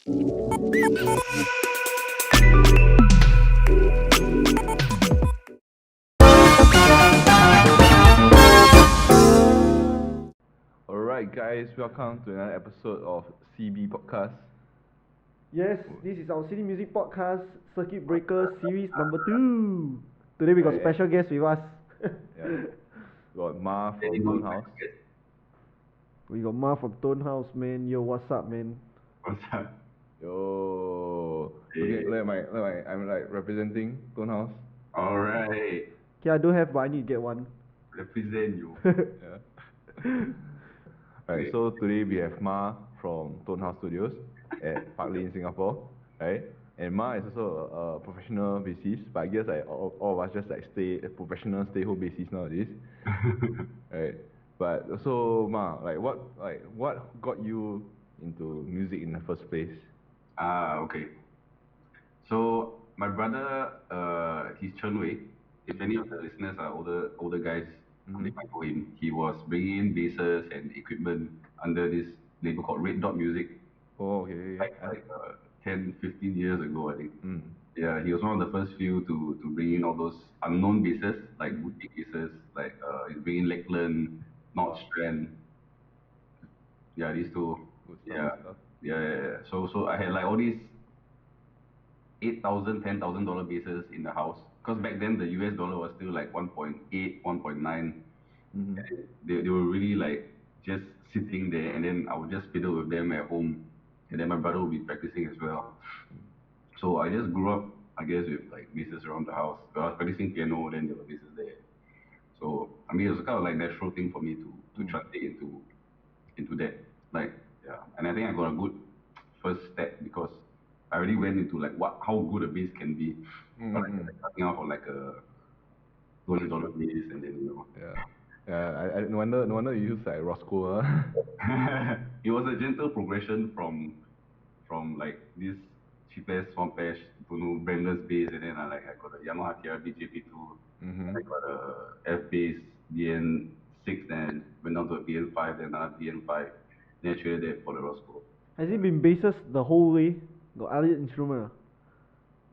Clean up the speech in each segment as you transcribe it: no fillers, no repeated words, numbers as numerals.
Alright guys, welcome to another episode of CB Podcast. Yes, this is our City Music Podcast Circuit Breaker Series number 2. Today we got Right. special guests with us. Yeah. Got Ma from Tonehouse. We got Ma from Tonehouse, man. Yo, what's up, man? What's up? Yo. Okay, I'm like representing Tonehouse. Alright. Okay, I don't have, but I need to get one. Represent you. Yeah. Right, Okay. so today we have Ma from Tonehouse Studios at Park Lane, Singapore, right? And Ma is also a professional bassist, but I guess like all of us just like professional stay-home bassist nowadays, right? But so Ma, what got you into music in the first place? Okay. So my brother, he's Chen Wei. If any of the listeners are older guys, they might know him. He was bringing in basses and equipment under this label called Red Dot Music, Oh, okay. like 10, 15 years ago, I think. Mm. Yeah, he was one of the first few to bring in all those unknown basses, like boutique basses, like he's bringing Lakeland, Nordstrand. Yeah, these two. Good stuff, Yeah, good stuff. yeah. So I had like all these $8,000, $10,000 bases in the house. Because back then the US dollar was still like 1.8, 1.9. Mm-hmm. They were really like just sitting there, and then I would just fiddle with them at home, and then my brother would be practicing as well. So I just grew up, I guess, with like basses around the house. When I was practicing piano, then there were basses there. So I mean, it was kind of like natural thing for me to translate into that. Like, yeah. And I think I got a good first step because I already went into like how good a bass can be. But like starting out on like a $20 bass, and then Yeah. Yeah, no wonder you use like Roscoe, huh? it was a gentle progression from like this cheapest Swampash to brandless bass, and then I got a Yamaha TRB JP2, Mm-hmm. I got a F bass DN6, then went down to a DN5, then another DN5, then I traded that for the Roscoe. Has it been basses the whole way? Got other instrument?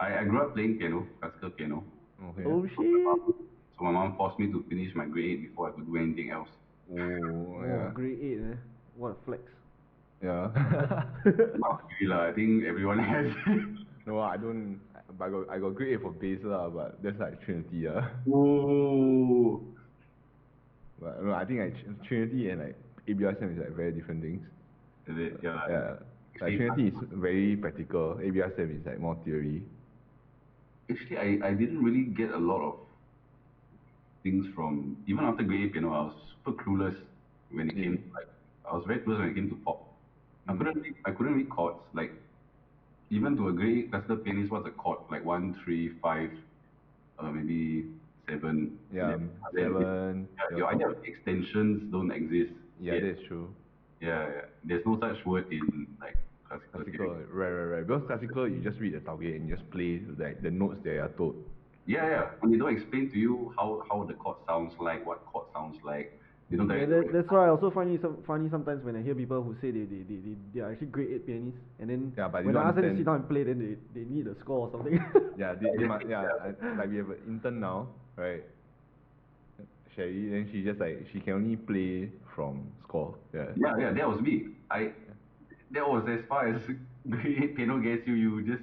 I grew up playing piano, classical piano. Okay. Oh shit! So my mom forced me to finish my grade 8 before I could do anything else. Oh, Oh, yeah. grade 8, eh? What a flex. Yeah. Not really lah, I think everyone has. No, I don't. But I got grade 8 for bass lah, but that's like Trinity Whoa. But no, I think like Trinity and like ABRSM is like very different things. Is it? Yeah. Yeah. Like Trinity is very practical. ABRSM is like more theory. Actually, I didn't really get a lot of things from, even after grade 8 piano, I was super clueless when it came, like, I was very clueless when it came to pop. I couldn't read chords, like, even to a grade 8 classical pianist, what's a chord? Like 1, 3, 5, maybe 7. Yeah, and then 7. your idea of extensions don't exist. Yeah, yet. that's true. Yeah. There's no such word in like classical. Classical, right. Because classical, you just read the target and you just play like the notes that are told. Yeah. When they don't explain to you how the chord sounds like, what chord sounds like, they don't tell Yeah, you. that's why I also find it funny sometimes when I hear people who say they are actually grade 8 pianists, and then Yeah, but they when don't I ask them to understand. sit down and play, then they need a score or something. Yeah, they must. Yeah, like we have an intern now, right? Sherry, then she just like she can only play from score. Yeah. Yeah, that was me. That was as far as grade 8 piano gets you. You just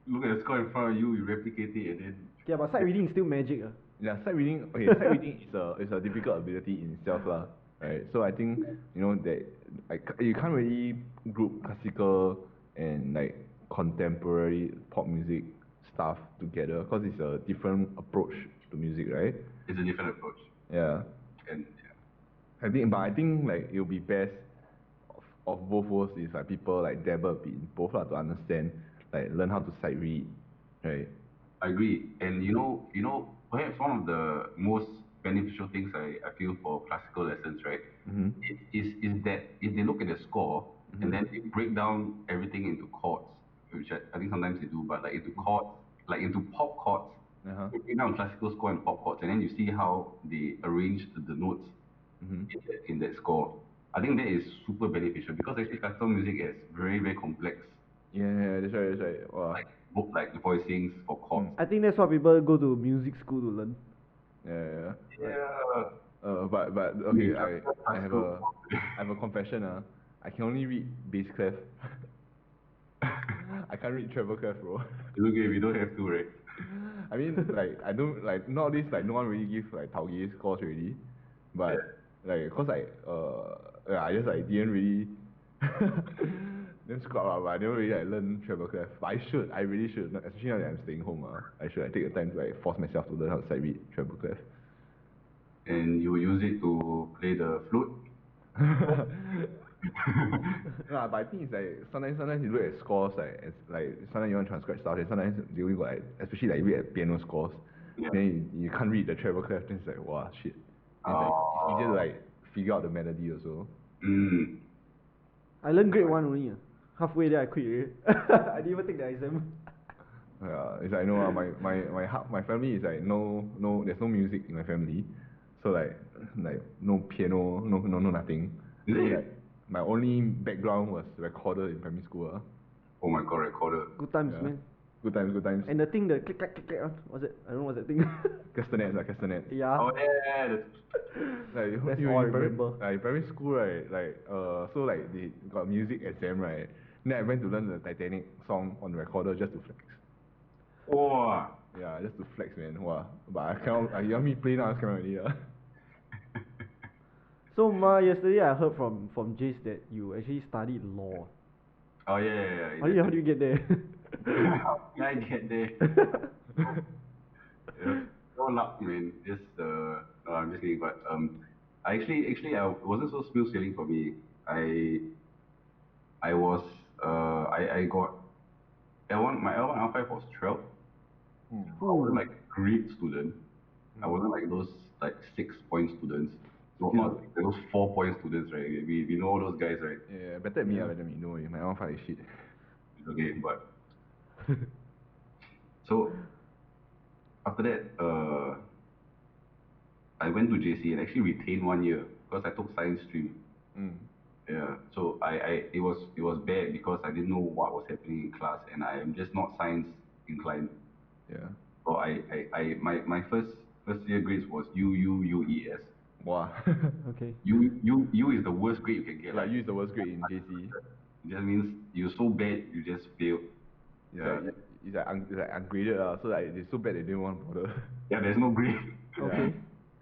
look at the score in front of you, you replicate it, and then. Yeah, but sight reading is still magic. Yeah, sight reading. Okay, sight reading is a difficult ability in itself, lah. Right. So I think that you can't really group classical and like contemporary pop music stuff together because it's a different approach to music, right? It's a different approach. Yeah. And I think like it'll be best of both worlds is like people like dabble a bit in both lah to understand, like learn how to sight read, right? I agree. And perhaps one of the most beneficial things I feel for classical lessons, right, is that if they look at the score and then they break down everything into chords, which I think sometimes they do, but like into chords, like into pop chords, they break down classical score and pop chords, and then you see how they arrange the notes in that score. I think that is super beneficial because actually classical music is very, very complex Yeah, that's right, that's right. Wow. Like book like voicings for chords. I think that's why people go to music school to learn. Yeah. Yeah. But okay, I have a confession. I can only read bass clef. I can't read treble clef, bro. It's okay, we don't have to, right? I mean, like, I don't, like, nowadays, like, no one really gives, like, Taoge scores already. But, like, cause yeah, I just, like, didn't really, didn't screw up, but I didn't really, like, learn treble clef. But I really should, especially now that I'm staying home, I should, like, take the time to, like, force myself to learn how to sight read treble clef. And you use it to play the flute? Nah, but I think it's like sometimes you look at scores like sometimes you want to transcribe stuff, and sometimes they only got like, especially like you read at piano scores, Yeah. then you can't read the treble clef, then it's like wow shit. Then it's like it's easier to like figure out the melody also. I learned grade 1 only. Halfway there I quit already. I didn't even take the exam. Yeah, it's like no my family is like no there's no music in my family, so like no piano no nothing. Is Then it? like my only background was recorder in primary school. Oh my god, recorder. Good times, Yeah. man. Good times. And the thing, the click clack one, what's it? I don't know what's that thing. Castanets. Yeah. Oh yeah, Like That's you all I in remember. primary school, right? Like so like they got music exam, right? Then I went to learn the Titanic song on the recorder just to flex. Oh. Yeah, just to flex, man. Wow. But I cannot. You want me play now? I cannot really. So Ma, yesterday I heard from Jace that you actually studied law. Oh yeah. How do you get there? How did I get there? Yeah, no luck, man. Just no, I'm just kidding. But I actually I wasn't so smooth sailing for me. I was I got L1, my L1 L5 was 12. I wasn't like a great student. I wasn't like those like 6 point students. Not like those 4 point students, right? We know all those guys, right? Yeah, better than me. Better than me. No way. My alpha is shit. It's okay, but so after that, I went to JC and actually retained 1 year because I took science stream. Yeah, so it was bad because I didn't know what was happening in class and I am just not science inclined. Yeah. So my first year grades was UES. Wow. Okay. U is the worst grade you can get. Yeah, U is the worst grade in JC. It just means you're so bad you just fail. It's like ungraded so like it's so bad they didn't want to bother. Yeah, there's no grade. Okay.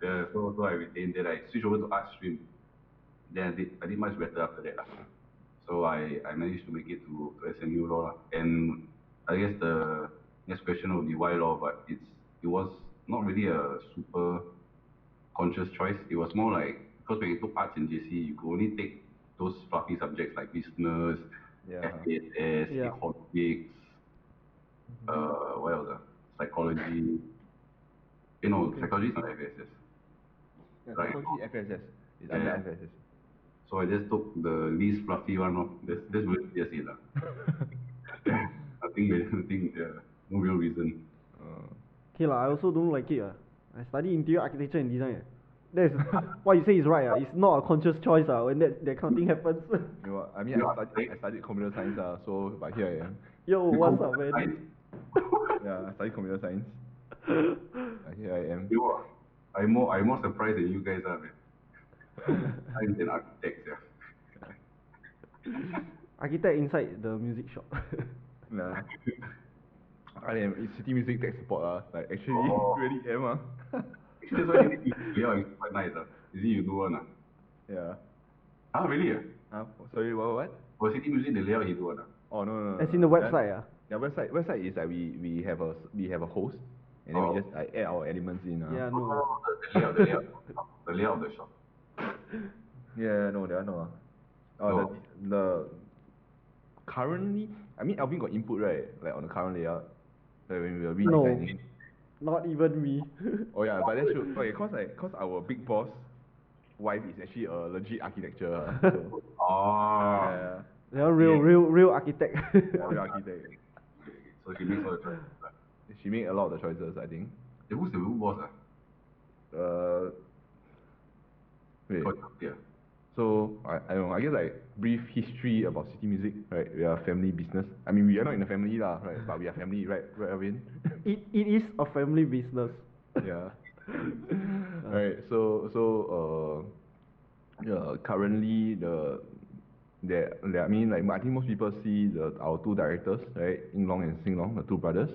Yeah, so I retained that. I switched over to art stream. Then I did much better after that. So I managed to make it to SMU law lah. And I guess the next question will be why law, but it was not really a super conscious choice. It was more like because when you took arts in JC, you could only take those fluffy subjects like business, FASS, Yeah. economics, what else? Psychology. Psychology is not FASS. Yeah, Right. psychology FSS. It's under Yeah. FSS. So I just took the least fluffy one. That's really just it lah. Nothing. No real reason. Okay lah, I also don't like it. I study interior architecture and design. That's what you say is right. It's not a conscious choice when that kind of thing happens. You know, I mean, I studied computer science so but here I am. Yo, what's up, man? Yeah, I studied computer science. Here I am. I'm more surprised than you guys are, man. I'm an architect, yeah. Architect inside the music shop. Nah. I am in city music tech support like actually really am Actually, that's why layout is quite nice. Is it you do one? Yeah. Ah, really? Sorry, what? For city music, the layout he do one. Oh no. As in the website Yeah, website is like we have a host and then we just add our elements in. Yeah, no. The layout of the shop. Yeah, no, that one no. The currently, I mean Elvin got input right, like on the current layout, like when we were redesigning. No, not even me. Oh yeah, but that's true. Okay, cause our big boss wife is actually a legit architecture. So, Oh. They're real architect. real architect. So she makes all the choices. She made a lot of the choices, I think. Who's the real boss? Wait. Yeah. So I don't know. I guess like brief history about City Music, right? We are a family business. I mean, we are not in a family lah, right? But we are family, right, Elvin? It is a family business. Yeah. Right. Currently I mean, like, I think most people see our two directors, right, Ying Long and Sing Long, the two brothers,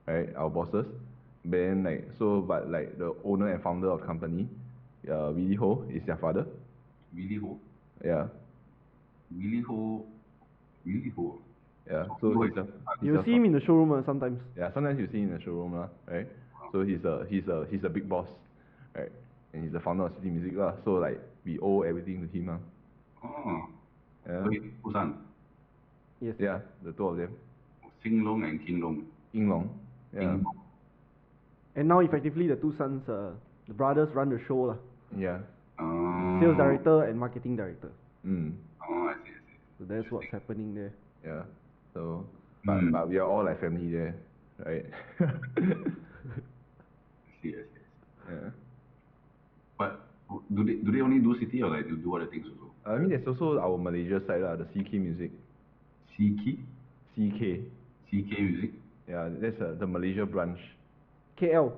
right, our bosses. Then but the owner and founder of the company, Willie Ho is their father. Willie Ho? Yeah. Willie Ho? Willie Ho? Yeah. So You see him in the showroom sometimes. Yeah, sometimes you see him in the showroom right? So he's a big boss, right? And he's the founder of City Music So like we owe everything to him Oh. Yeah. So he's two sons? Yes. Yeah, the two of them. Sing Long and King Long. Ying Long. Yeah. Ying Long. And now effectively the two sons, the brothers run the show lah. Yeah. Sales director and marketing director. Oh, I see. So that's what's happening there. Yeah. So, but we are all like family there, right? I see. Yeah. But do they only do City or like do other things also? I mean, there's also our Malaysia side the CK Music. CK? CK. CK Music? Yeah, that's the Malaysia branch. KL.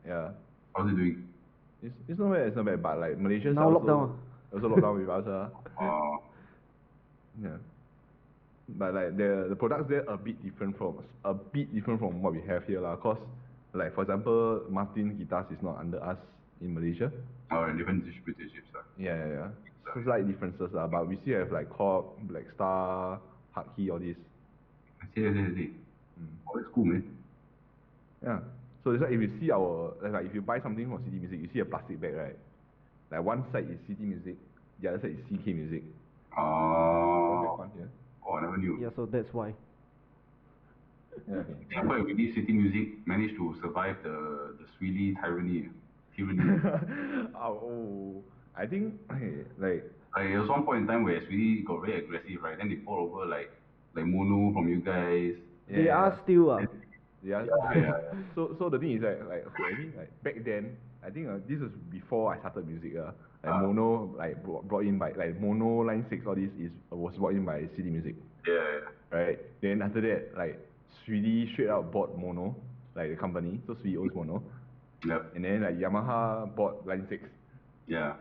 Yeah. How's it doing? It's not bad, but like Malaysia Now also locked down with us Yeah. But like the products there a bit different from what we have here Cause like, for example, Martin Guitars is not under us in Malaysia. Oh, different distributorships Yeah. So slight differences but we still have like KORG, Black Star, Hardkey, all these. I see. Oh, that's cool, man. Yeah. So it's like if you see like if you buy something from City Music, you see a plastic bag, right? Like one side is City Music, the other side is CK Music. Oh. One here. Oh, I never knew. Yeah, so that's why. Yeah. I'm quite really City Music managed to survive the Sweeney tyranny. I think like there was one point in time where Sweeney got very aggressive, right? Then they bought over like mono from you guys. They are still Yeah. So the thing is like I think like back then, I think this is before I started music mono like brought in by like mono line 6 all this was brought in by City Music. Yeah. Right. Then after that like Sweeney straight out bought mono, like the company, so Sweeney owns mono. Yep. And then like Yamaha bought line 6. Yeah.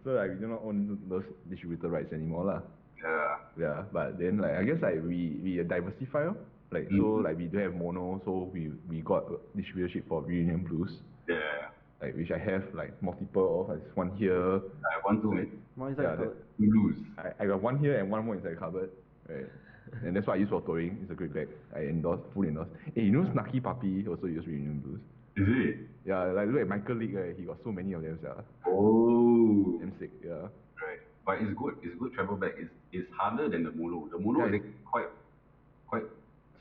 So like we do not own those distributor rights anymore Yeah. But then like I guess like we diversify like so like we don't have mono, so we got distributorship for Reunion Blues. Yeah. Like which I have like multiple of, like one here. I have one too, mate. One inside the cupboard. Blues. I got one here and one more inside the cupboard. Right. And that's what I use for touring. It's a great bag. I fully endorse. Hey, you know Snarky Puppy also use Reunion Blues? Is it? Yeah, like look at Michael League, right? He got so many of them, Oh. Damn sick, yeah. Right. But it's good travel bag. It's harder than the mono. The mono is quite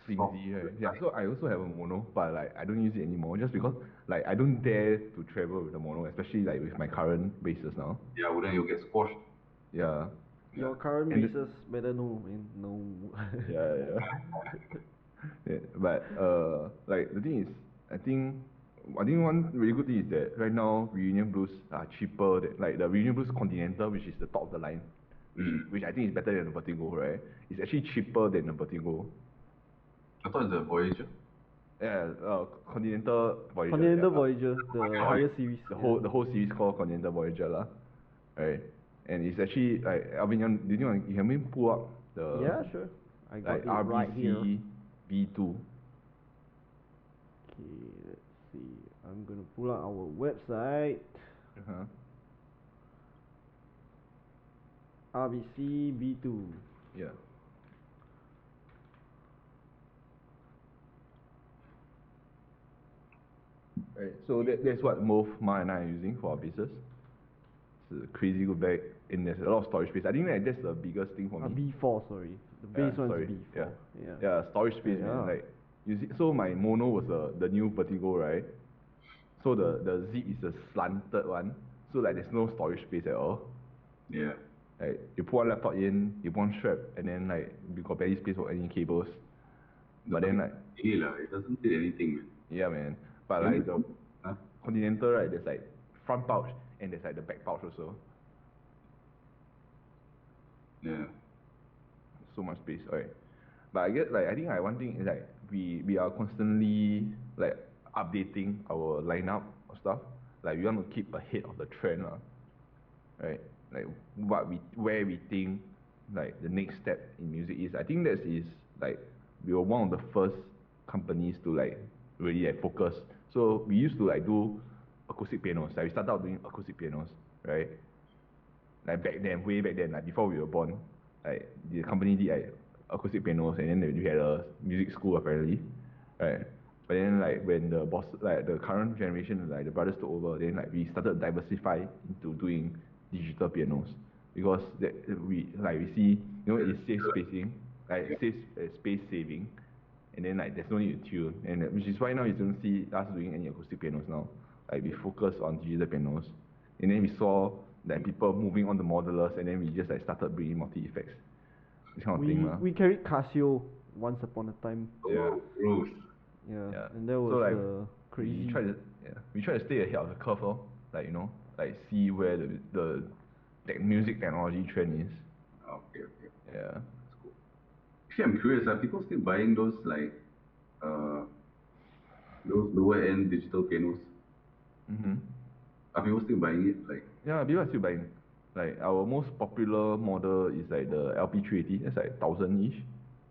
flimsy, right? Yeah, so I also have a mono, but like I don't use it anymore just because like I don't dare to travel with the mono, especially like with my current bases now. Yeah, well then you'll get squashed. Yeah. Your current bases better know, man. No. Yeah, but like the thing is, I think one really good thing is that right now Reunion Blues are cheaper than like the Reunion Blues Continental, which is the top of the line, which I think is better than the Vertigo, right? It's actually cheaper than the Vertigo. I thought it's the Voyager. Yeah, Continental Voyager. Continental Voyager, the higher series. The whole series called Continental Voyager right? And it's actually like Alvin, do you think you can maybe pull up the sure. I got like it RBC right here. B2. Okay, let's see. I'm gonna pull out our website. RBC B2. Yeah. Right, so that's what both Ma and I are using for our bases. It's a crazy good bag, and there's a lot of storage space. I think that's the biggest thing for me. B4, sorry. The base one is B4. Yeah, storage space, man. Like, you see, so my mono was the new Vertigo, right? So the zip is a slanted one, so like there's no storage space at all. Yeah. Like you put one laptop in, you put one strap, and then like you got barely space for any cables. But then like it doesn't fit anything, man. Yeah, man. But like the Continental, right? There's like front pouch and there's like the back pouch also. Yeah. So much space, right? But I guess like I think like one thing is like we are constantly like updating our lineup or stuff. Like we want to keep ahead of the trend, right? Like where we think like the next step in music is. I think that is like we were one of the first companies to like really like focus. So we used to like do acoustic pianos. Like we started out doing acoustic pianos, right? Like back then, way back then, like before we were born, like the company did like acoustic pianos, and then we had a music school apparently, right? But then like when the boss, like the current generation, like the brothers took over, then like we started to diversify into doing digital pianos because that we see, you know, it saves spacing, like it saves space saving, and then like there's no need to tune, and which is why now you don't see us doing any acoustic pianos now. Like we focus on digital pianos, and then we saw that people moving on the modulars, and then we just like started bringing multi effects, this kind of thing, lah. We carried Casio once upon a time. Yeah. Rules. Yeah, Yeah. and that So was like crazy. we try to stay ahead of the curve, lor. Like you know, like see where the music technology trend is. Okay, okay. Yeah. That's cool. Actually, I'm curious, are people still buying those like those lower end digital pianos? Mhm. Are people still buying it? Like, Yeah, people are still buying. Like our most popular model is like the LP380. That's like 1,000-ish,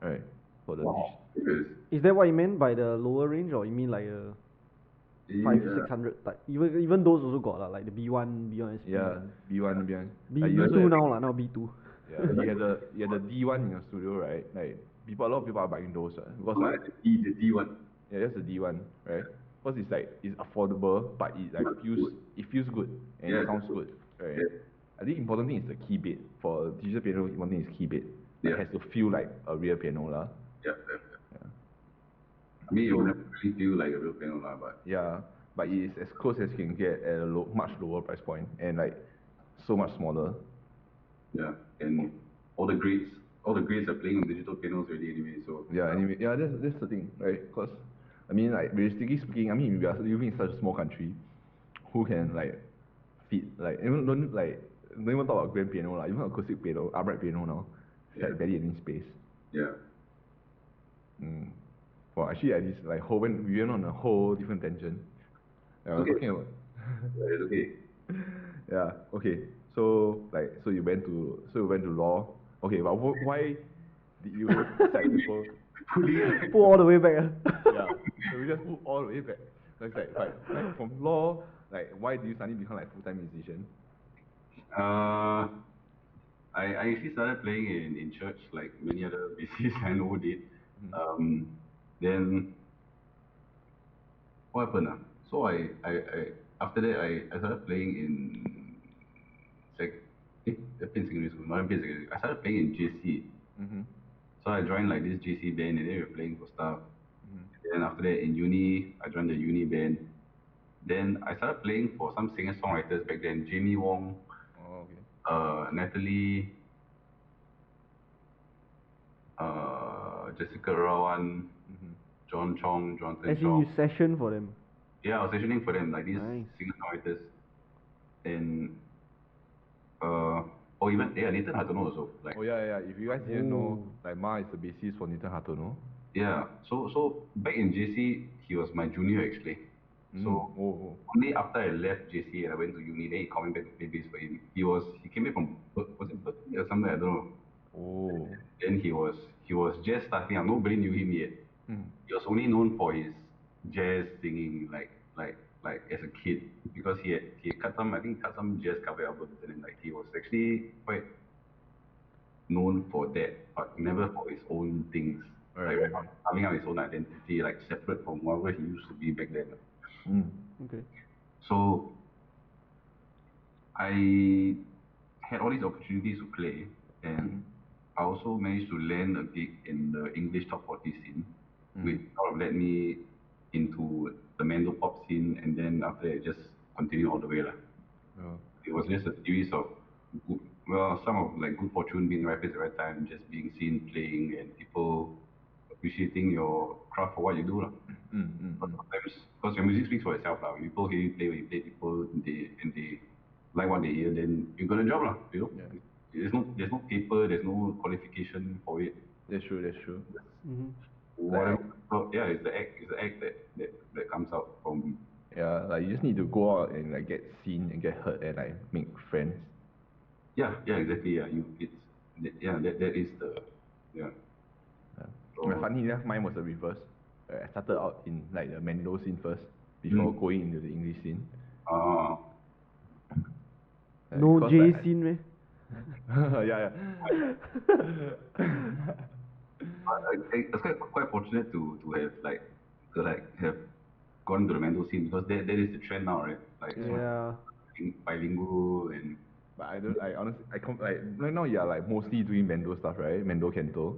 right? For the wow, serious? Is that what you meant by the lower range, or you mean like a five Yeah. 600 type? Even those also got lah, like the B1 SP. Yeah, B1, B1. B Like you also B2 have, now lah, now B2. yeah, you had the D1 in your studio, right? Like a lot of people are buying those, because What? like The D one. yeah, that's the D1, right? Because it's like it's affordable, but it like feels good and Yeah. it sounds good, right? Yeah. I think important thing is the key bed. For digital piano, one thing is key bed. Like, Yeah. it has to feel like a real piano, lah. Yeah. Yeah. I mean, it So will never really feel like a real piano, lah, but yeah, but it is as close as you can get at a much lower price point and like so much smaller. yeah, and all the grades are playing on digital pianos already anyway. So Yeah, anyway, yeah, that's the thing, right? Because I mean, like realistically speaking, I mean, we are living in such a small country, who can like fit like don't even talk about grand piano lah, even acoustic piano, upright piano now, it's Yeah. like barely any space. yeah, Well, actually, at least like we went on a whole different tangent. I was Okay. talking about. it's okay. Yeah. Okay. So you went to law. Okay, but why did you decide to go? Pull all the way back. Yeah. So we just move all the way back. So it's like from law, like why do you suddenly become like full-time musician? I actually started playing in church like many other bassists I know did. Then what happened? So I after that I started playing in sec in secondary school, not in secondary school. I started playing in JC. Mm-hmm. So I joined like this JC band and then we were playing for stuff. Mm-hmm. Then after that in uni I joined the uni band. Then I started playing for some singer-songwriters back then, Jamie Wong, Oh, okay. Natalie, Jessica Rawan, Mm-hmm. John Chong, Jonathan As in Chong. you session for them. Yeah, I was sessioning for them, like these Nice. singer-songwriters. And, even, yeah, Nathan Hartono also. Like, Oh yeah. If you guys didn't know, like Ma is the bassist for Nathan Hartono. yeah, so back in JC, he was my junior actually. So, only after I left JC and I went to uni, then he called me back to play bass for him. He came back from, was it Berkeley or somewhere, I don't know. Oh. Then he was just starting out. Nobody knew him yet. He was only known for his jazz singing, like as a kid, because he cut some jazz cover albums, and then like he was actually quite known for that, but never for his own things. Right. Having out his own identity, like separate from whatever he used to be back then. Okay. So I had all these opportunities to play, and I also managed to land a gig in the English top 40 scene, which sort of led me into the Mando pop scene, and then after that, just continued all the way. It was just a series of some of like good fortune, being right place at the right time, just being seen playing, and people appreciating your craft for what you do. Sometimes, because your music speaks for itself. People hear you play when you play, people, and they like what they hear, then you got a job. You know? Yeah. there's no paper, there's no qualification for it. That's true. That's true. Mm-hmm. Whatever. So, yeah, it's the act that comes out from. Yeah, like you just need to go out and like get seen and get heard and like make friends. Yeah, exactly. Yeah, that is the, yeah. But funny enough, mine was the reverse. I started out in like the Mendo scene first before going into the English scene. No because, J like, scene, man. yeah. It's quite fortunate to have gone to the Mendo scene because that is the trend now, right? Like Yeah. bilingual and. But I don't. I honestly, like right now you're like mostly doing Mendo stuff, right? Mendo Kento.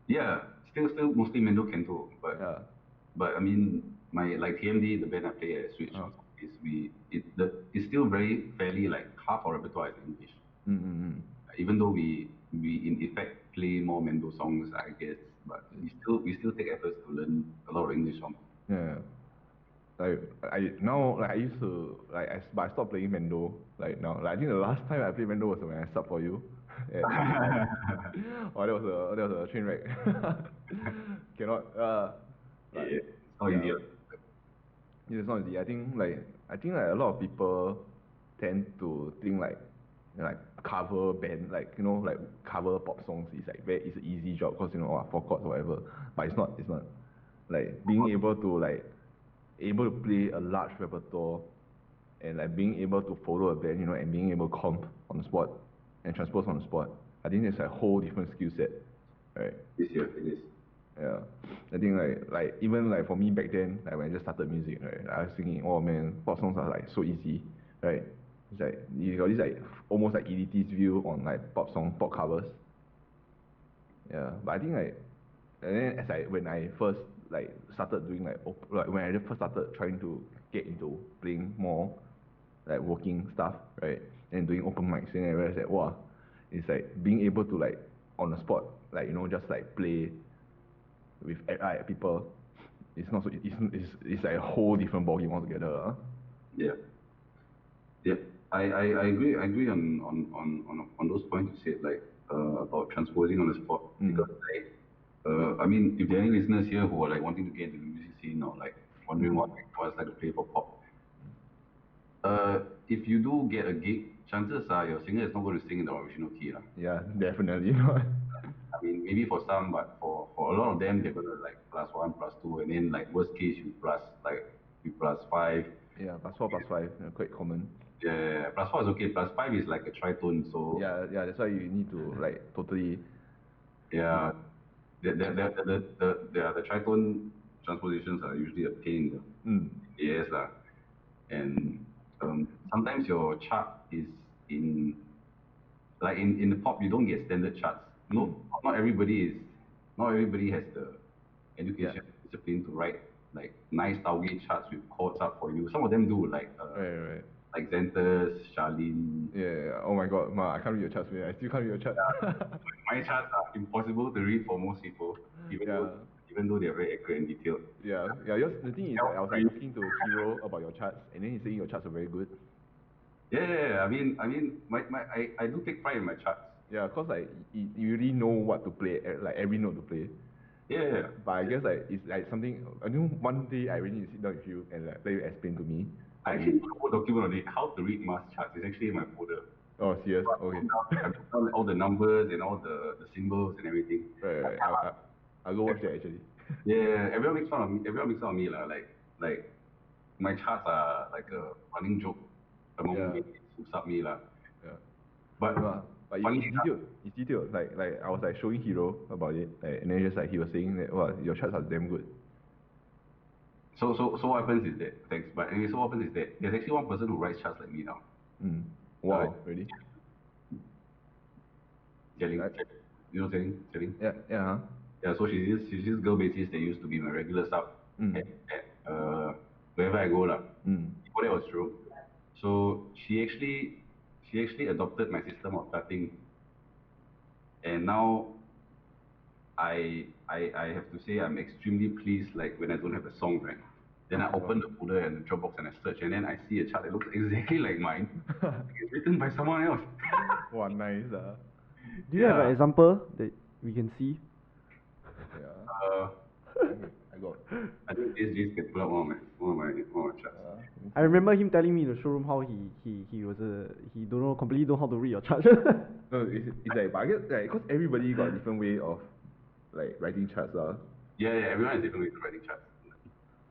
Yeah, still mostly Mendo Kento, but Yeah. I mean my like TMD, the band I play at Switch, it's still very fairly like half our repertoire is English. Even though we in effect play more Mendo songs, I guess, but we still take efforts to learn a lot of English songs. Yeah. Like I used to like but I stopped playing Mendo like now. Like I think the last time I played Mendo was when I subbed for you. Oh, that was a train wreck. Cannot. But, It's not easy. It's not easy. I think like a lot of people tend to think like cover band, like like cover pop songs is like it's an easy job because 4 chords or whatever. But it's not. Like being able to play a large repertoire and like being able to follow a band, and being able to comp on the spot and transpose on the spot. I think it's a whole different skill set, right? This year it is. Yeah, I think like even like for me back then, like when I just started music, right, I was thinking, oh man, pop songs are like so easy, right? It's like you got this like almost like elitist view on like pop covers. Yeah, but I think like, and then when I first like started doing like when I first started trying to get into playing more like working stuff, right, and doing open mics, and I realized that wow, it's like being able to like on the spot, like just like play with people, it's not so it's like a whole different ballgame altogether. Yeah. I agree on those points you said, like about transposing on the spot, because like I mean, if there are any listeners here who are like wanting to get into the music scene or like wondering what it's like to play for pop, if you do get a gig, chances are your singer is not going to sing in the original key. Yeah, definitely not. I mean, maybe for some, but for a lot of them, they're gonna like +1, +2, and then like worst case you +5. Yeah, +4, +5, quite common. Yeah, +4 is okay. +5 is like a tritone, so Yeah, that's why you need to like totally. yeah, the tritone transpositions are usually a pain in the ass lah. And sometimes your chart is in like in the pop you don't get standard charts. No, not everybody has the education discipline to write like nice Taugeh charts with chords up for you. Some of them do, like Right. like Xanthus, Charlene. Yeah. Oh my God, I can't read your charts, man. I still can't read your charts. My charts are impossible to read for most people, even though they're very accurate and detailed. Yeah. The thing is, I was like talking to Hero about your charts, and then he's saying your charts are very good. Yeah. I mean, I do take pride in my charts. Yeah, cause like you really know what to play, like every note to play. Yeah. But I guess like it's like something. I know one day I really need to sit down with you and like let you explain to me. I actually put a whole document on it, how to read mass charts. It's actually in my folder. Oh, serious? Okay. I put down all the numbers and all the symbols and everything. Right. I'll go watch that actually. Yeah, everyone makes fun of me. Everyone makes fun of me lah. Like my charts are like a running joke among me who sub me lah. Yeah. But it's detailed. Like I was like showing Hero about it, like, and then just like he was saying that wow, your charts are damn good. So what happens is that, thanks. But anyway, so what happens is that there's actually one person who writes charts like me now. Wow, really? Jelling. You know Jelling? Yeah. Yeah, so she's this girl bassist that used to be my regular sub at wherever I go lah. Before that was true. So she actually adopted my system of charting, and now I have to say I'm extremely pleased. Like when I don't have a song, right? Then I open the folder and the Dropbox and I search, and then I see a chart that looks exactly like mine. It's written by someone else. Wow, nice. Do you have an Yeah. example that we can see? Yeah. Okay, I got. I think this can pull up one of my charts. I remember him telling me in the showroom how he was he don't know completely don't know how to read your chart. No, it's like, but I guess like, cause everybody got a different way of like writing charts, Yeah, everyone has different ways of writing charts.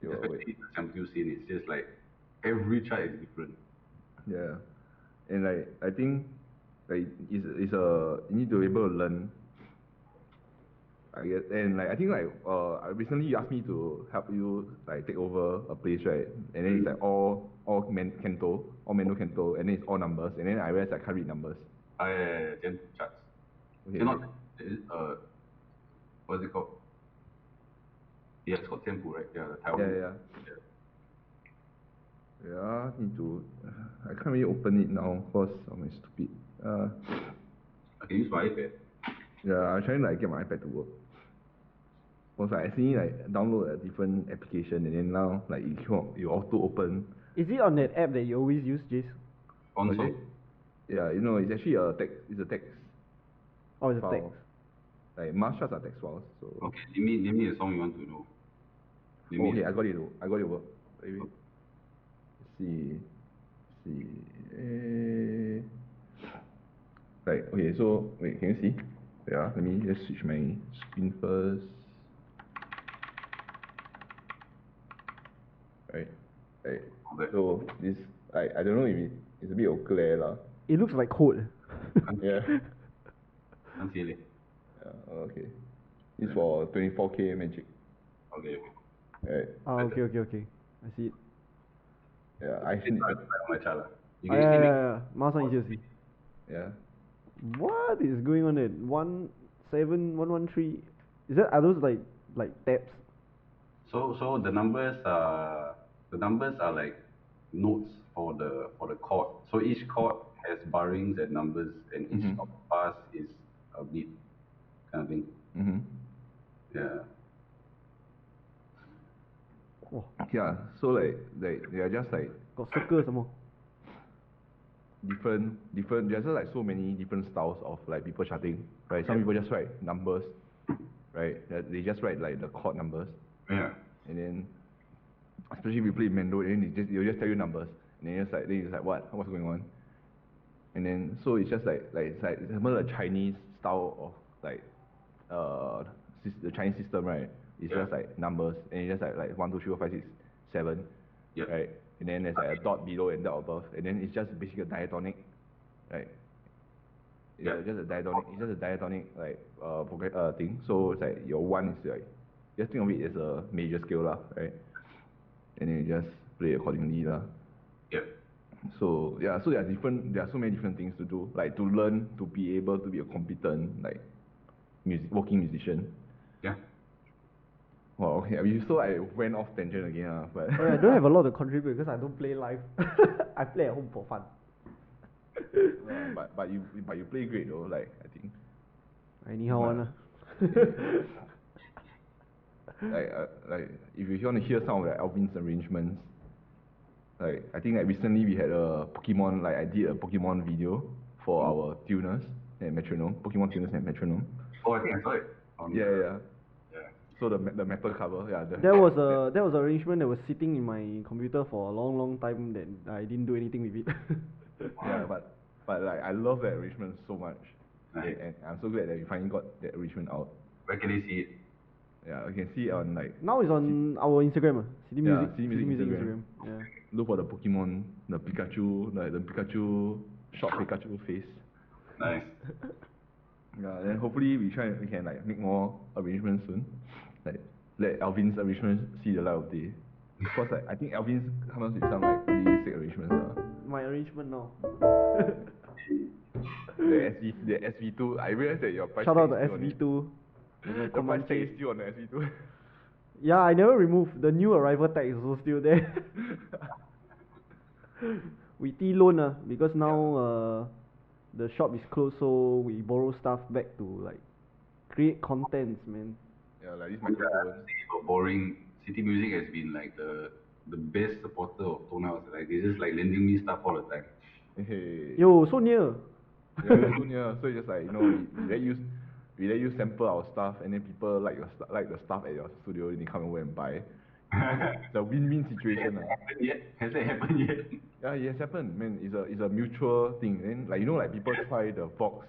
Yo, Especially wait. in the Samsung scene, it's just like every chart is different. Yeah, and like I think like it's a you need to be able to learn. I guess, and like I think like recently you asked me to help you like take over a place, right? And then it's like all Canto, all manual Canto, and then it's all numbers, and then I realized I can't read numbers. Yeah, Gen charts. Okay. Cannot, what's it called? Yeah, it's called Tempo, right? Yeah, the Taiwan. Yeah. Yeah, need to. I can't really open it now because I'm stupid. I can use my iPad. Yeah, I'm trying to like get my iPad to work. Cause I actually like download a different application and then now like you auto open. Is it on that app that you always use, Jace? Console. Yeah, you know, it's actually a text. It's a text. Oh, it's a file. text. Like mass charts are text files. So. Okay, name me a song you want to know. Okay, I got it. I got it. Wait. See. Right. Okay. So wait, can you see? Yeah. Let me just switch my screen first. Right. So this I don't know if it's a bit glare lah. It looks like code. Yeah. Can't see it. Yeah. Okay. It's for 24K magic. Okay. Right. Okay. I see it. Yeah. I see. My chart lah. Yeah. Masan is see. Yeah. What is going on there? 17113. Are those like tabs? So the numbers are like notes for the chord. So each chord has barrings and numbers, and each of the bars is a beat, kind of thing. Yeah. Oh. Yeah. So like they are just like Got circles some more. different. There's just like so many different styles of like people charting, right? Some people just write numbers, right? They just write like the chord numbers. Yeah. And then, especially if you play Mendo, then they'll just tell you numbers, and then you're just like what's going on? And then so it's just like it's like remember the Chinese style of like the Chinese system, right? It's just like numbers, and it's just like 1 2 3 4 5 6 7, right? And then there's like a dot below and dot above, and then it's just basically a diatonic, right? It's just a diatonic like thing. So it's like your 1 is like, just think of it as a major scale lah, right? And then you just play accordingly lah. Yep. So yeah, so there are so many different things to do, like to learn to be able to be a competent like working musician. Yeah. Well, okay, so I went off tangent again, but I don't have a lot to contribute because I don't play live. I play at home for fun. But you play great though, like I think. Anyhow one like if you want to hear some of the Elvin's arrangements, like I think like recently we had a Pokemon, like I did a Pokemon video for our tuners and metronome, Pokemon tuners and metronome. Oh, I think I saw it. Yeah. So the metal cover, yeah. That was an arrangement that was sitting in my computer for a long time that I didn't do anything with it. Yeah, but like I love that arrangement so much. Nice. And I'm so glad that we finally got that arrangement out. Where can they see it? Yeah, you can see it on like. Now it's on our Instagram, City Music Instagram. Yeah. Look for the Pokemon, the Pikachu, like the Pikachu, short Pikachu face. Nice. Yeah, then hopefully we can like make more arrangements soon. Like let Elvin's arrangements see the light of day. Because like I think Elvin's comes with some like really sick arrangements. My arrangement now. The SV2. I realized that your price Shout out to tag is still SV2. on it. The price tag is still on the SV2. Yeah, I never removed. The new arrival tag is also still there. We loan because now the shop is closed, so we borrow stuff back to like create contents, man. Yeah, like this microphone. Boring. City Music has been like the best supporter of Tonehouse. Like they just like lending me stuff all the time. Hey. Yo, so near. Yeah, so near. So it's just like, we let you sample our stuff, and then people like like the stuff at your studio, and they come over and buy. It's a win-win situation. Happened yet? Has that happened yet? Yeah, it has happened, man. It's a mutual thing. Then like like people try the Vox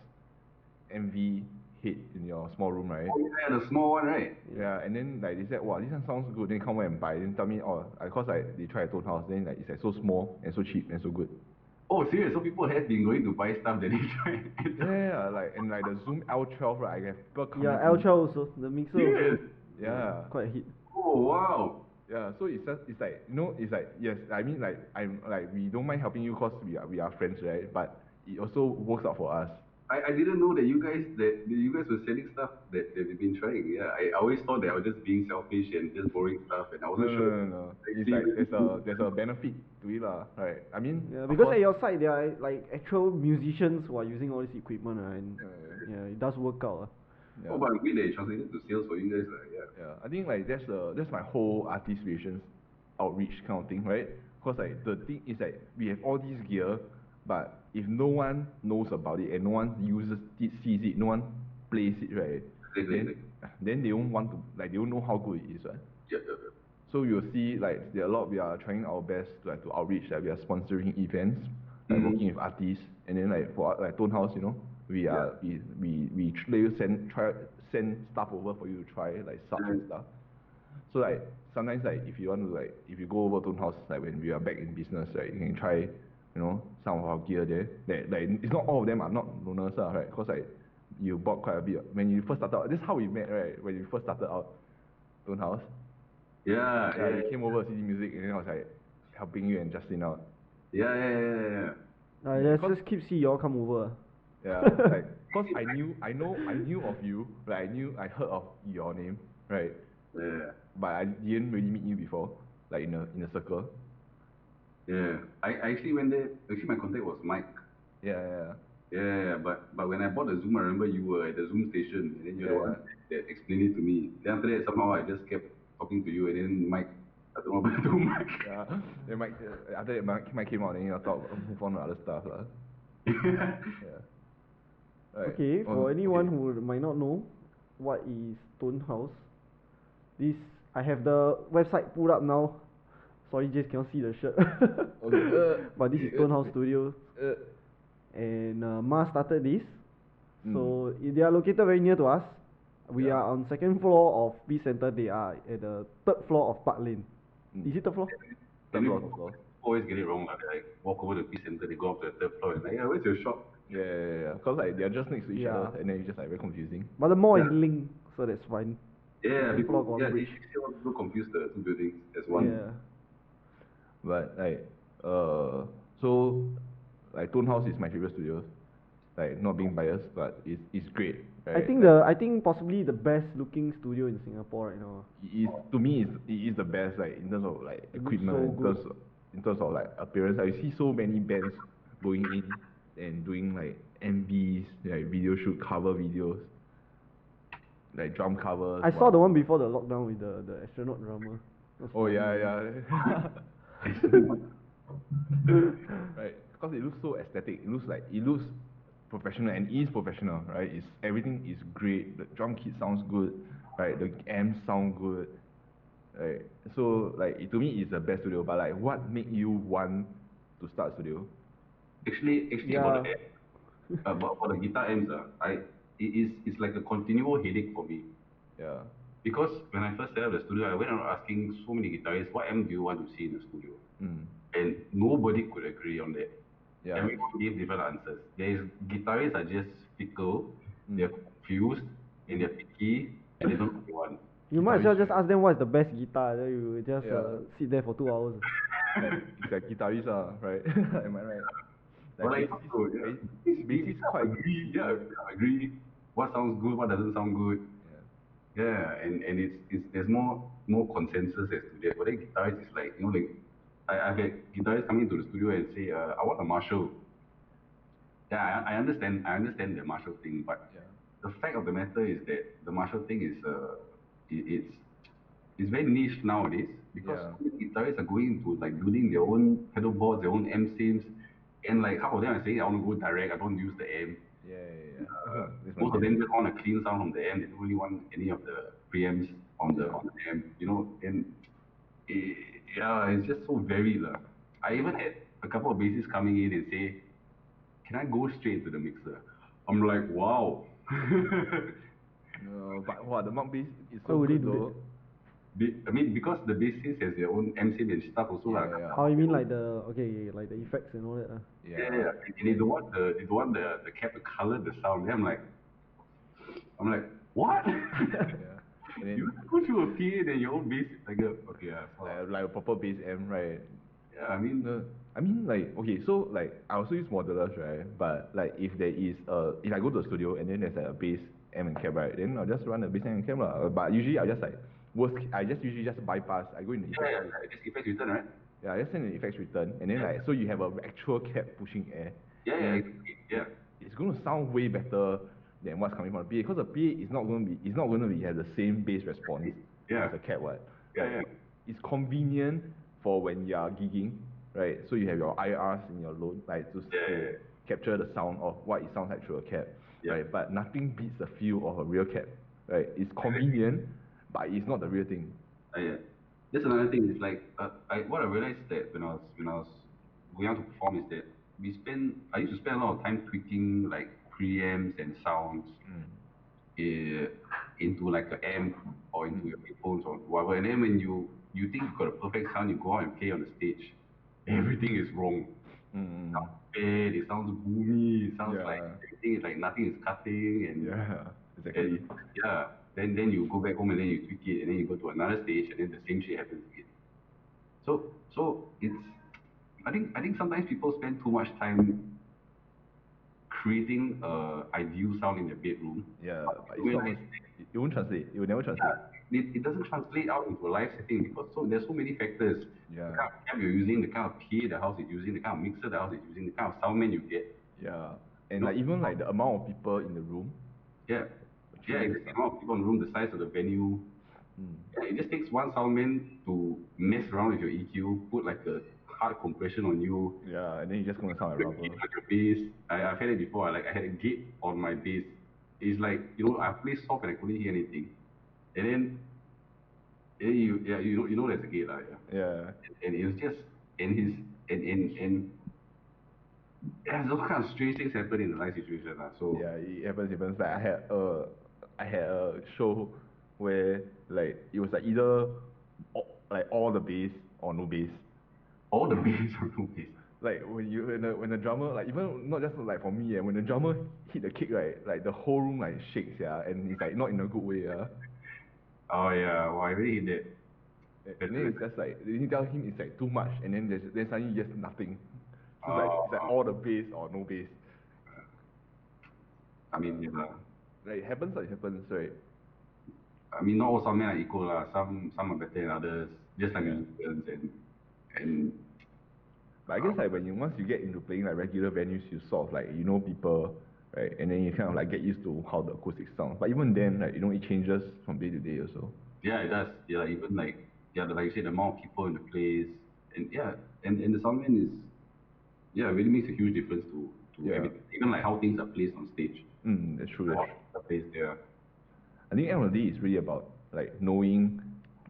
MV head in your small room, right? Oh yeah, the small one, right? Yeah, and then like they said, wow, this one sounds good. Then come over and buy. Then tell me, oh, cause like they try at Tonehouse. Then like it's like so small and so cheap and so good. Oh, serious? So people have been going to buy stuff that they try. Yeah, like and like the Zoom L12, right? I have people coming. Yeah, L12 also, the mixer Serious? also. Yeah. Quite a hit. Oh wow. Yeah, so it's like it's like yes, I mean like I'm like we don't mind helping you cause we are friends, right? But it also works out for us. I didn't know that you guys were selling stuff that they've been trying. Yeah, I always thought that I was just being selfish and just borrowing stuff, and I No, wasn't no, sure. no, no, no. It's Actually, like there's a benefit to it lah, right? I mean, Yeah, of because course, at your site there are like actual musicians who are using all this equipment, and yeah, yeah, it does work out. yeah, oh, but I'm glad that it translated to sales for you guys. Yeah. yeah. I think like that's my whole artist relations outreach kind of thing, right? Cause like the thing is like we have all this gear, but if no one knows about it and no one uses it, sees it, no one plays it, right? Exactly. Then they won't want to like they don't know how good it is, right? Yeah. So you'll see like there are a lot we are trying our best to outreach, like we are sponsoring events, like working with artists, and then like for like Tonehouse, we are we send stuff over for you to try like subs and stuff. So like sometimes like if you want to like if you go over Tonehouse like when we are back in business, right, you can try some of our gear there. That like it's not all of them are not donors right? Cause like you bought quite a bit when you first started out. This is how we met, right? When you first started out Tonehouse. Yeah. You came over CD Music and then I was like helping you and Justin out. Yeah. Let's just keep see y'all come over. Yeah, like cause I knew of you, like I heard of your name, right? Yeah. But I didn't really meet you before, like in a circle. Yeah. I actually went there. Actually, my contact was Mike. Yeah. Yeah, but when I bought the Zoom, I remember you were at the Zoom station, and then you're the one that explained it to me. Then after that, somehow I just kept talking to you, and then Mike, I don't know what happened to Mike. Yeah. Then Mike, after that Mike came out and move on to other stuff lah. Yeah. Right. Okay, for anyone who might not know what is Tonehouse, this I have the website pulled up now. Sorry, Jace cannot see the shirt. But this is Tonehouse Studio, and Ma started this. So they are located very near to us. We are on second floor of Peace Center. They are at the third floor of Park Lane. Is it third floor? Third floor. Always get it wrong. Like walk over to the Peace Center, they go up to the third floor, and like, yeah, where's your shop? Yeah. Cause like they're just next to each other, and then it's just like very confusing. But the mall is linked, so that's fine. Yeah, Second people, floor got yeah, bridge. people confuse the two buildings as one. Yeah. But like so like Tonehouse is my favorite studio. Like not being biased, but it's great. Right? I think possibly the best looking studio in Singapore right now. To me it is the best, like in terms of like equipment, so in terms of like appearance. I see so many bands going in and doing like MVs, like video shoot, cover videos, like drum covers. I saw the one before the lockdown with the astronaut drummer. Oh yeah. Right, because it looks so aesthetic. It looks professional, and it is professional, right? Everything is great. The drum kit sounds good, right? The amps sound good, right? So like to me, it's the best studio. But like, what made you want to start studio? Actually, about for the guitar amps, it's like a continual headache for me. Yeah. Because when I first set up the studio, I went around asking so many guitarists, what amp do you want to see in the studio? And nobody could agree on that. Yeah. Everyone gave different answers. Guitarists are just fickle, they're confused, and they're picky, and they don't know what they want. You might as well just ask them what's the best guitar, then you just sit there for 2 hours. It's like guitarist, right? Am I right? But like, bassist quite agree. Yeah, I agree. What sounds good, what doesn't sound good. Yeah, and it's there's more consensus as to that. But then guitarists is like, like I've had guitarists coming into the studio and say, I want a Marshall. Yeah, I understand the Marshall thing, but the fact of the matter is that the Marshall thing is it's very niche nowadays, because so many guitarists are going into like building their own pedal boards, their own amp sims, And like half of them are saying I want to go direct, I don't use the amp. This Most one of here. them just want a clean sound from the amp. They don't really want any of the preamps on the amp, you know. And yeah, it's just so varied lah. I even had a couple of bassists coming in and say, "Can I go straight to the mixer?" I'm like, wow. No, but wow, the mount bass is Why so would they good do though. I mean, because the bassist has their own MSIM and stuff also lah. Oh, you mean like the like the effects and all that? Yeah. And they don't want the cap to color the sound. Then I'm like, what? And then, You have to go through a PA then your own bass like like a proper bass amp, right? yeah, I mean like okay, so like I also use modelers, right? But like if there is if I go to a studio and then there's like a bass amp and cap, right? Then I'll just run a bass amp and cap lah. But usually I just like I just usually just bypass. I go in the effects. just effects return, right? Yeah, I just send the effects return, and then like so you have a actual cap pushing air. Yeah. It's going to sound way better than what's coming from the PA, because the PA is not going to be have the same bass response as a cap, what? Yeah. It's convenient for when you are gigging, right? So you have your IRs in your load, like to capture the sound of what it sounds like through a cap, right? But nothing beats the feel of a real cap, right? It's convenient, but it's not the real thing. Yeah. That's another thing. It's like what I realized that when I was going out to perform is that I used to spend a lot of time tweaking like preamps and sounds into like an amp or into your headphones or whatever. And then when you think you've got a perfect sound, you go out and play on the stage, everything is wrong. It sounds bad, it sounds boomy, it sounds like everything is like nothing is cutting and exactly. Then you go back home and then you tweak it and then you go to another stage and then the same shit happens again. So it's I think sometimes people spend too much time creating a ideal sound in their bedroom. Yeah, but it's not, it won't translate. It will never translate. It doesn't translate out into a live setting because there's so many factors. Yeah. The kind of cam you're using, the kind of PA the house is using, the kind of mixer the house is using, the kind of soundman you get. Yeah. And like even like the amount of people in the room. Yeah, the amount of people in the room, the size of the venue. Yeah, it just takes one soundman to mess around with your EQ, put like a hard compression on you. Yeah, and then you're just gonna sound like rubber. Like your bass. I've had it before. I had a gate on my bass. It's like, I play soft and I couldn't hear anything. And then you know there's a gate, Yeah. And it was just and there's all kind of strange things happen in the live situation. So yeah, it happens. Like I had a show where like it was like either all the bass or no bass. All the bass or no bass. Like when the drummer, like even not just like for me, when the drummer hit the kick, right, like the whole room like shakes, and it's like not in a good way, Oh yeah, well I really hate that. And then it's just like you tell him it's like too much, and then then suddenly just nothing. So it's like all the bass or no bass. I mean, like it happens, right? I mean, not all soundmen are equal, Some are better than others, just like musicians and. But I guess like once you get into playing like regular venues, you sort of like people, right? And then you kind of like get used to how the acoustics sound. But even then, like it changes from day to day also. Yeah, it does. Yeah, even like you said, the amount of people in the place, and and the soundman is, it really makes a huge difference to everything. Even like how things are placed on stage. That's true. Placed there. I think end of the day is really about like knowing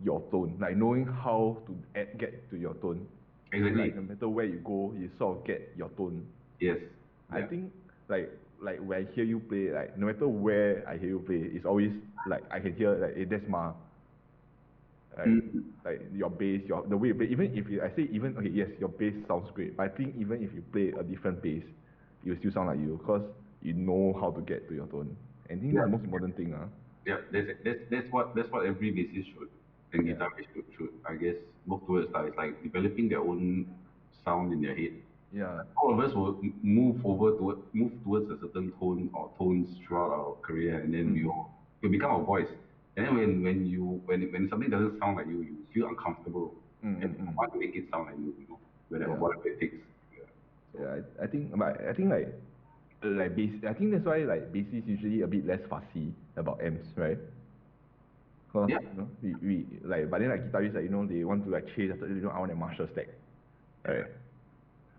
your tone, like knowing how to get to your tone. Exactly. Like no matter where you go, you sort of get your tone. Yes. I think like when I hear you play, like no matter where I hear you play, it's always like I can hear like that's Ma. Like your bass, the way you play. Even if yes, your bass sounds great. But I think even if you play a different bass, it will still sound like you, because you know how to get to your tone. And I think that's the most important thing, Yeah, that's what every bassist should and guitarist should I guess work towards. It's like developing their own sound in their head. Yeah. All of us will move towards a certain tone or tones throughout our career, and then we'll become a voice. And then when something doesn't sound like you, you feel uncomfortable, and you want to make it sound like you, whatever it takes. Yeah, I think bass. I think that's why like bassists usually a bit less fussy about amps, right? Cause we like, but then like guitarists, like they want to like chase after, I want a Marshall stack, right?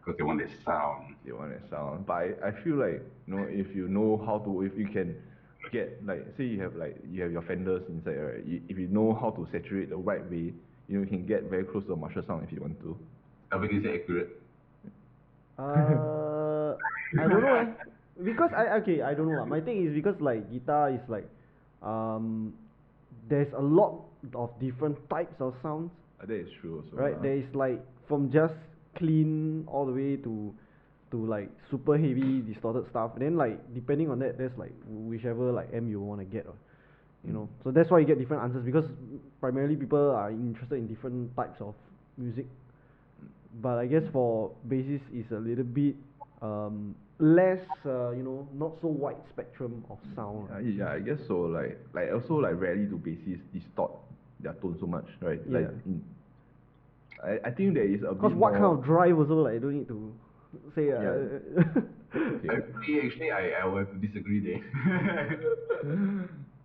because they want that sound. They want that sound. But I feel like, you know, if you know how to, if you can get, like, say you have your fenders inside, right? If you know how to saturate the right way, you know, you can get very close to a Marshall sound if you want to. Elvin, is it accurate? I don't know because I don't know. My thing is because like guitar is like, there's a lot of different types of sounds. That is true also. Right, there is like from just clean all the way to like super heavy distorted stuff. And then like depending on that, there's like whichever like M you want to get, or you know. So that's why you get different answers, because primarily people are interested in different types of music. But I guess for bassist is a little bit less, you know, not so wide spectrum of sound. Yeah, I guess so. Like also like rarely do bassists distort their tone so much, right? Yeah. Like I think there is a bit Because what more. kind of drive also, like, I don't need to say. Actually, I will have to disagree there.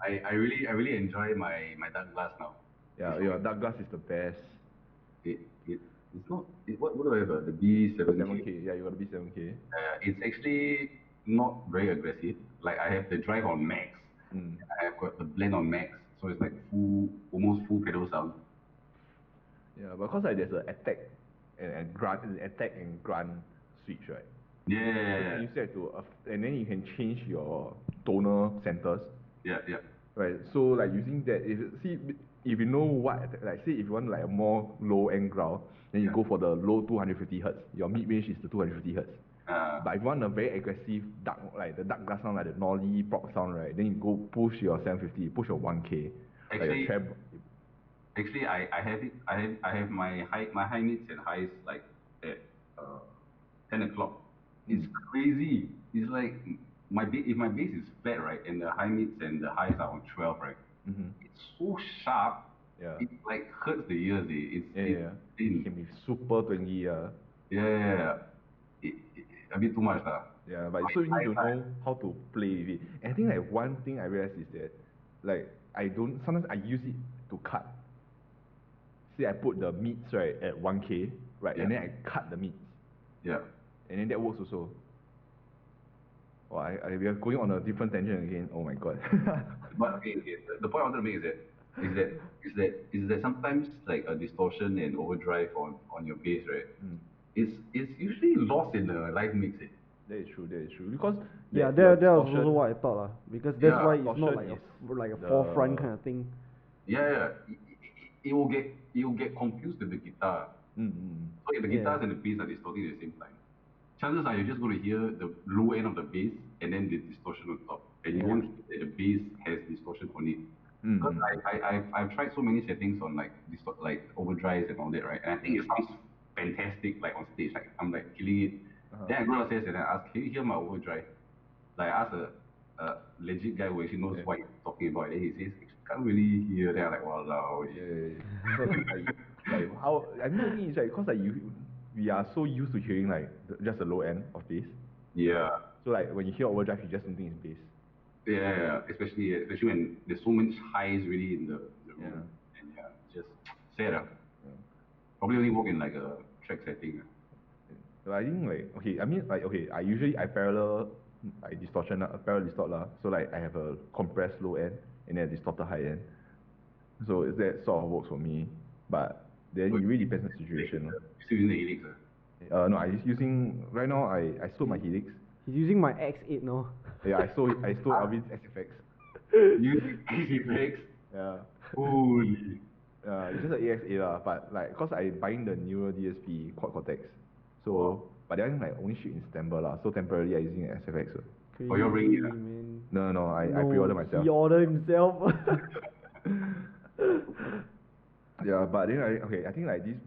I really enjoy my dark glass now. Yeah, your dark glass is the best. It's not. What do I have? The B7K. 7K, yeah, you got the B7K. It's actually not very aggressive. Like I have the drive on max. I have got the blend on max, so it's like almost full pedal sound. Yeah, because like there's an attack and grunt switch, right? Yeah. So you set to and then you can change your tonal centers. Yeah. Right. So like using that, if you know what, like say if you want like a more low end growl, then you go for the low 250 hertz. Your mid range is the 250 hertz. But if you want a very aggressive dark, like the dark glass sound, like the Nolly prog sound, right? Then you go push your 750, push your 1K. Actually, I have it. I have my high mids and highs like at 10 o'clock. It's crazy. It's like if my bass is flat, right, and the high mids and the highs are on 12, right? It's so sharp. Yeah. It like hurts the ears. It can be super twangy. Yeah. A bit too much lah. Yeah, but so you need to know how to play with it. And I think like one thing I realized is that, like sometimes I use it to cut. See, I put the mids right at 1K, right, and then I cut the mids. Yeah. And then that works also. Oh, we are going on a different tangent again. Oh my god. But okay, the point I wanted to make is that sometimes like a distortion and overdrive on your bass, right? It's usually lost in the live mix. That is true. Because that was also what I thought, because that's why it's not like a forefront kind of thing. Yeah. It will get confused with the guitar. So if the guitars and the bass are distorting at the same time, chances are you're just going to hear the low end of the bass and then the distortion on top, and you won't hear that the bass has distortion on it. Because I've tried so many settings on like overdrives and all that, right? And I think it sounds fantastic, like on stage, like I'm like killing it. Then I go downstairs and I ask, can you hear my overdrive? Like I ask a legit guy who actually knows what he's talking about. And then he says, can't really hear. Then I'm like, wow. Like how I mean it's like because like we are so used to hearing like just the low end of bass. Yeah. So like when you hear overdrive, you just don't think it's bass. Yeah. Especially when there's so much highs really in the room. And just sad. Probably only work in like a track setting. So I think like I parallel like distortion parallel distort lah. So like I have a compressed low end and then a distorted high end. So that sort of works for me. But then it really depends on the situation. You still using the Helix? No, I'm using right now. I sold my Helix. He's using my X8 now. Yeah, I sold Alvin's SFX. Using SFX? Yeah. Holy. It's just an AX8 lah, but like cause I buying the newer DSP Quad Cortex. So but then like only ship in September lah. So temporarily I using an SFX. Crazy, you're ringing it? No, I pre-ordered myself. He ordered himself. Yeah, but then I think like this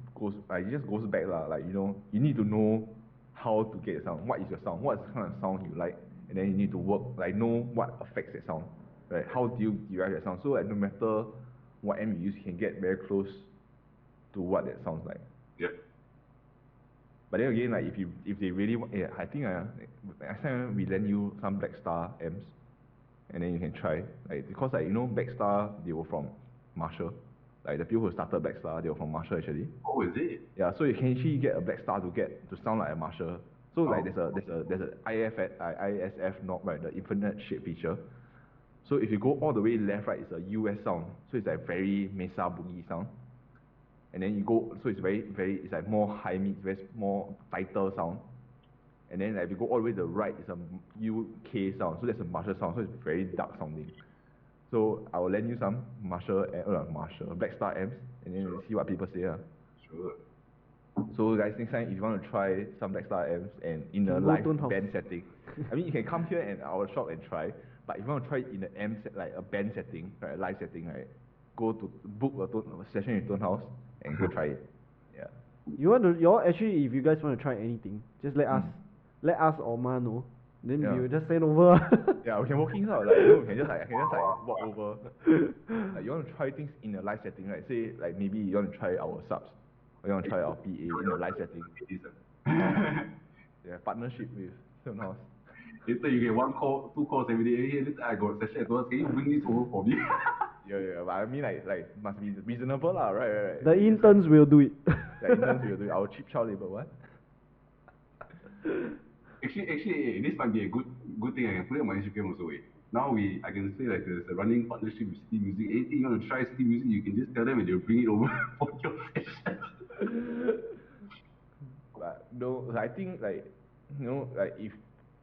just goes back lah. Like you need to know how to get sound. What is your sound? What kind of sound you like? And then you need to work like know what affects that sound. Right? How do you derive that sound? So like no matter what amp you use, you can get very close to what that sounds like. Yep. But then again, like if they really want, I think next time we lend you some Black Star amps, and then you can try. Like because like Black Star, they were from Marshall. Like the people who started Black Star, they were from Marshall actually. Oh, is it? Yeah, so you can actually get a Black Star to sound like a Marshall. So like there's a ISF knob, right, the infinite shape feature. So if you go all the way left, right, it's a US sound. So it's like very Mesa Boogie sound. And then you go, so it's it's like more high mid, more tighter sound. And then like if you go all the way to the right, it's a UK sound. So that's a Marshall sound. So it's very dark sounding. So I will lend you some Black Star amps, and then we'll see what people say. Sure. So guys, next time if you want to try some Black Star amps and in a live band setting, I mean you can come here and our shop and try. But if you want to try it in an like a band setting, right, a live setting, right, go to book a session in Tonehouse and go try it. Yeah. You actually, if you guys want to try anything, just let us or Ma know. Then we will just send over. Yeah, we can walk in out. Like we can just walk over. Like you want to try things in a live setting, right? Say like maybe you want to try our subs, or you want to try our PA in a live setting. Yeah, partnership with Tonehouse. Later you get 1 call, 2 calls every day. Hey, later I got a session at once. Can you bring this over for me? Yeah, but I mean like must be reasonable lah, right. The interns will do it. The interns will do it. Our cheap child labor, what? Actually, this might be a good thing. I can put it on my Instagram also. Now I can say like there's a running partnership with City Music. Anything you want to try City Music, you can just tell them and they'll bring it over for your session. But no, I think like like if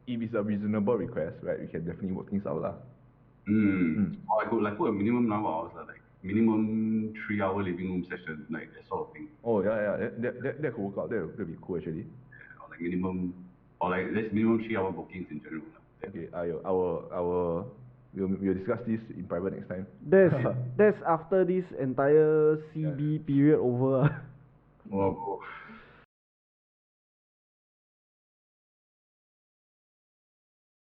it's a reasonable request, right, we can definitely work things out lah. Or I could like put a minimum number of hours, like minimum 3-hour living room session, like that sort of thing. Oh yeah, that could work out. That would be cool actually. Yeah, or like minimum, or like let's minimum 3-hour bookings in general. Okay, we'll discuss this in private next time. That's after this entire CB period over. Oh,